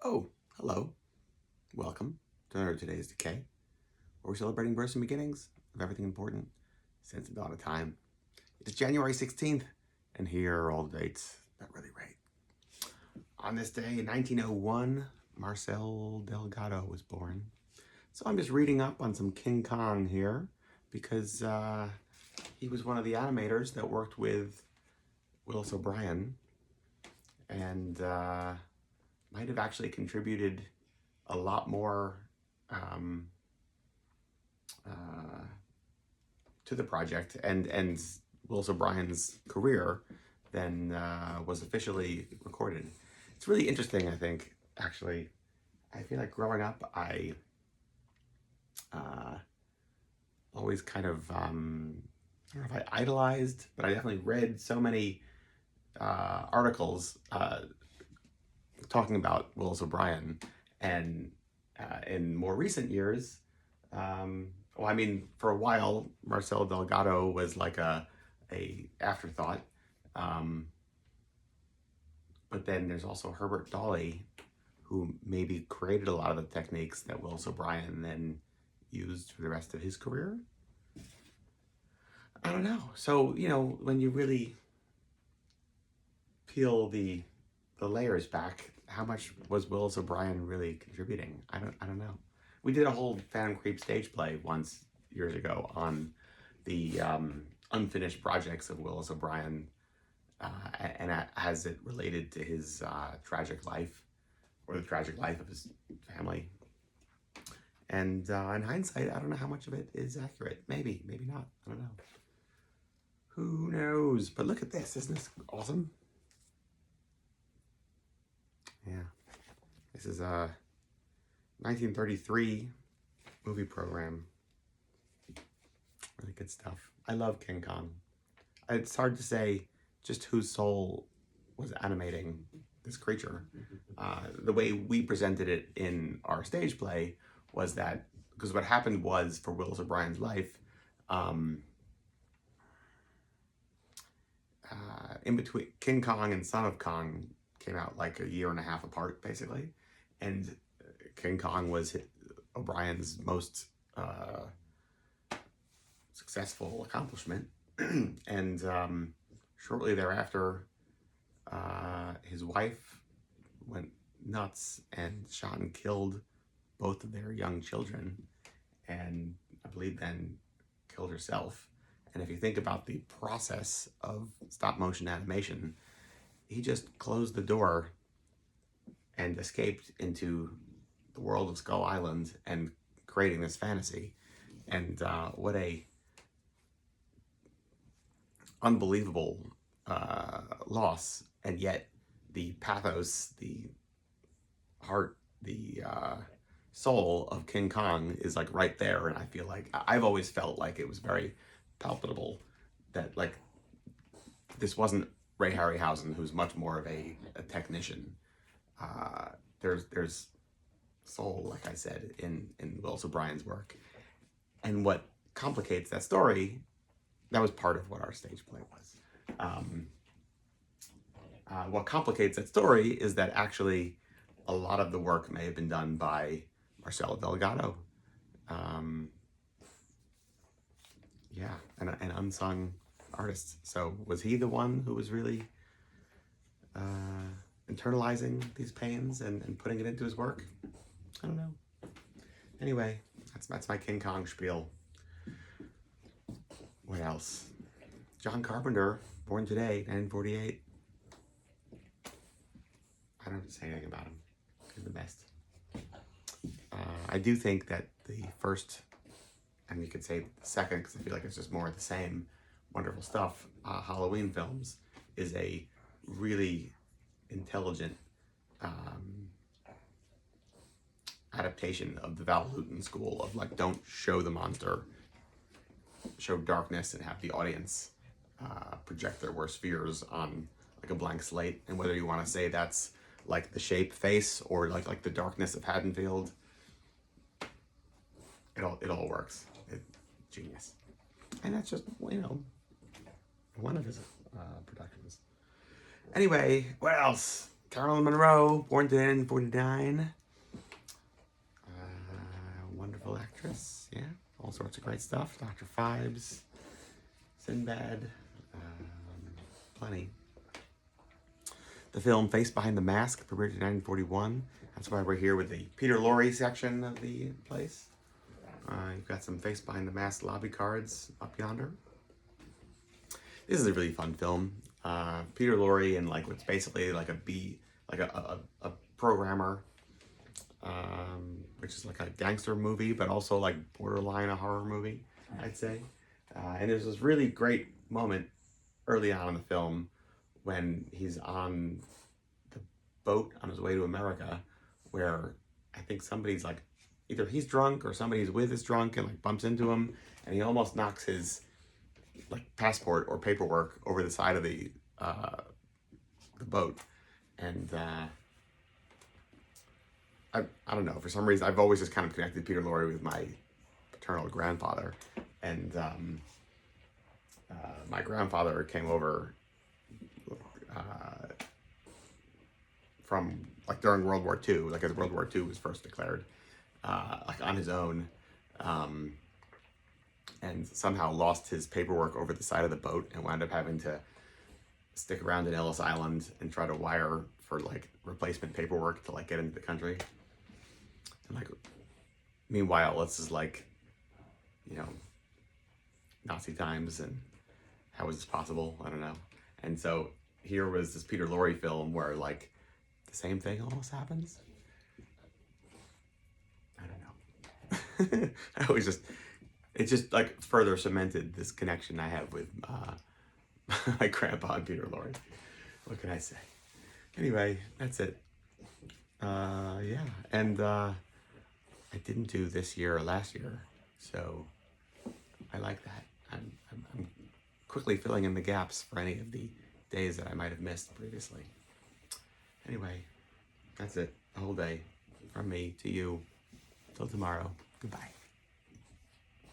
Oh, hello. Welcome to another Today's Decay, where we're celebrating births and beginnings of everything important since the dawn of time. It is January 16th, and here are all the dates that really rate. On this day in 1901, Marcel Delgado was born. So I'm just reading up on some King Kong here because he was one of the animators that worked with Willis O'Brien and might have actually contributed a lot more um, to the project and Willis O'Brien's career than was officially recorded. It's really interesting, I think, actually. I feel like growing up, I always kind of, I don't know if I idolized, but I definitely read so many articles talking about Willis O'Brien. And in more recent years, well, I mean, for a while, Marcelo Delgado was like a afterthought. But then there's also Herbert Dolly, who maybe created a lot of the techniques that Willis O'Brien then used for the rest of his career. I don't know. So, when you really peel the layers back, how much was Willis O'Brien really contributing? I don't know. We did a whole Phantom Creep stage play once years ago on the unfinished projects of Willis O'Brien and as it related to his tragic life or the tragic life of his family. And in hindsight, I don't know how much of it is accurate. Maybe not. I don't know. Who knows? But look at this. Isn't this awesome? Yeah. This is a 1933 movie program. Really good stuff. I love King Kong. It's hard to say just whose soul was animating this creature. The way we presented it in our stage play was that, because what happened was for Willis O'Brien's life, in between King Kong and Son of Kong came out like a year and a half apart, basically. And King Kong was O'Brien's most successful accomplishment. And shortly thereafter, his wife went nuts and shot and killed both of their young children, and I believe then killed herself. And if you think about the process of stop motion animation, he just closed the door and escaped into the world of Skull Island and creating this fantasy. And what a unbelievable loss. And yet the pathos, the heart, the soul of King Kong is like right there. And I feel like I've always felt like it was very palpable that like this wasn't Ray Harryhausen, who's much more of a technician. There's soul, like I said, in Willis O'Brien's work. And what complicates that story, that was part of what our stage play was. What complicates that story is that actually a lot of the work may have been done by Marcelo Delgado. Yeah, an unsung artist. So was he the one who was really internalizing these pains and putting it into his work? I don't know. Anyway, that's my King Kong spiel. What else? John Carpenter, born today, 1948. I don't have to say anything about him. He's the best. I do think that the first, and you could say the second, because I feel like it's just more of the same wonderful stuff, Halloween films, is a really intelligent adaptation of the Val Lewton school of like, don't show the monster, show darkness and have the audience project their worst fears on like a blank slate. And whether you want to say that's like the Shape face or like the darkness of Haddonfield, it all works. Genius. And that's just, one of his productions. Anyway, what else? Carolyn Monroe, born in 1949. Wonderful actress, yeah. All sorts of great stuff. Dr. Phibes, Sinbad, plenty. The film Face Behind the Mask premiered in 1941. That's why we're here with the Peter Lorre section of the place. You've got some Face Behind the Mask lobby cards up yonder. This is a really fun film. Peter Lorre and like what's basically like a programmer, which is like a gangster movie, but also like borderline a horror movie, I'd say. And there's this really great moment early on in the film when he's on the boat on his way to America, where I think somebody's like, either he's drunk or somebody's with is drunk and like bumps into him, and he almost knocks his like passport or paperwork over the side of the boat. And I don't know, for some reason I've always just kind of connected Peter Lorre with my paternal grandfather, and my grandfather came over from like during World War II, like as World War II was first declared, like on his own, and somehow lost his paperwork over the side of the boat and wound up having to stick around in Ellis Island and try to wire for like replacement paperwork to like get into the country. And like, meanwhile, this is like, you know, Nazi times, and how was this possible? I don't know. And so here was this Peter Lorre film where like the same thing almost happens. I don't know. It just like further cemented this connection I have with my grandpa and Peter Lorre. What can I say? Anyway, that's it. Yeah, and I didn't do this year or last year, so I like that. I'm quickly filling in the gaps for any of the days that I might have missed previously. Anyway, that's it. The whole day from me to you. Till tomorrow. Goodbye.